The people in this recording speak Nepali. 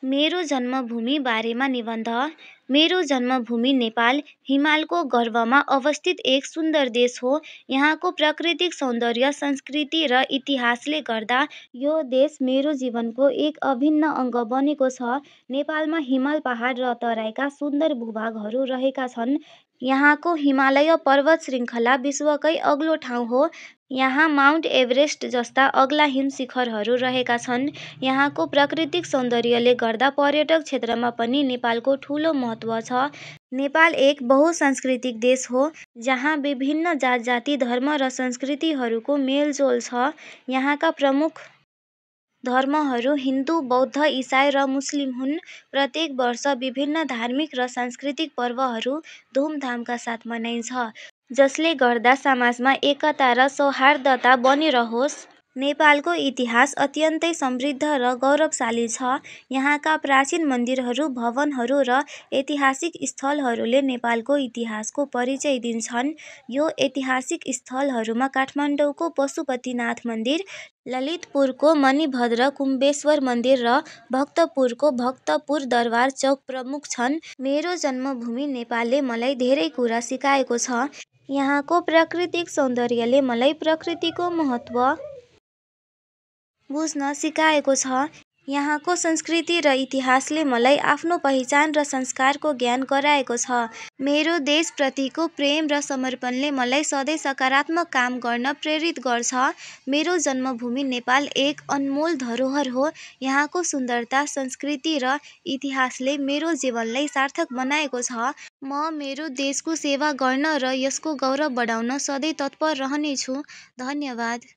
मेरो जन्मभूमि बारेमा निबन्ध। मेरो जन्मभूमि नेपाल हिमालको गर्भमा अवस्थित एक सुन्दर देश हो। यहाँको प्राकृतिक सौन्दर्य, संस्कृति र इतिहासले गर्दा यो देश मेरो जीवनको एक अभिन्न अङ्ग बनेको छ। नेपालमा हिमाल, पहाड र तराईका सुन्दर भूभागहरू रहेका छन्। यहाँको हिमालय पर्वत श्रृङ्खला विश्वकै अग्लो ठाउँ हो। यहाँ माउन्ट एभरेस्ट जस्ता अग्ला हिम शिखरहरू रहेका छन्। यहाँको प्राकृतिक सौन्दर्यले गर्दा पर्यटक क्षेत्रमा पनि नेपालको ठुलो महत्त्व छ। नेपाल एक बहुसांस्कृतिक देश हो जहाँ विभिन्न जात-जाति, धर्म र संस्कृतिहरूको मेलजोल छ। यहाँका प्रमुख धर्महरू हिन्दू, बौद्ध, इसाई र मुस्लिम हुन्। प्रत्येक वर्ष विभिन्न धार्मिक र सांस्कृतिक पर्वहरू धुमधामका साथ मनाइन्छ, जसले गर्दा समाजमा एकता र सौहार्दता बनिरहोस्। नेपालको इतिहास अत्यन्तै समृद्ध र गौरवशाली छ। यहाँका प्राचीन मन्दिरहरू, भवनहरू र ऐतिहासिक स्थलहरूले नेपालको इतिहासको परिचय दिन्छन्। यो ऐतिहासिक स्थलहरूमा काठमाडौँको पशुपतिनाथ मन्दिर, ललितपुरको मणिभद्र कुम्भेश्वर मन्दिर र भक्तपुरको भक्तपुर दरबार चौक प्रमुख छन्। मेरो जन्मभूमि नेपालले मलाई धेरै कुरा सिकाएको छ। यहाँको प्राकृतिक सौन्दर्यले मलाई प्रकृतिको महत्त्व बुझ्न सिकाएको छ। यहाँको संस्कृति र इतिहासले मलाई आफ्नो पहिचान र संस्कारको ज्ञान गराएको छ। मेरो देशप्रतिको प्रेम र समर्पणले मलाई सधैँ सकारात्मक काम गर्न प्रेरित गर्छ। मेरो जन्मभूमि नेपाल एक अनमोल धरोहर हो। यहाँको सुन्दरता, संस्कृति र इतिहासले मेरो जीवनलाई सार्थक बनाएको छ। म मेरो देशको सेवा गर्न र यसको गौरव बढाउन सधैँ तत्पर रहनेछु। धन्यवाद।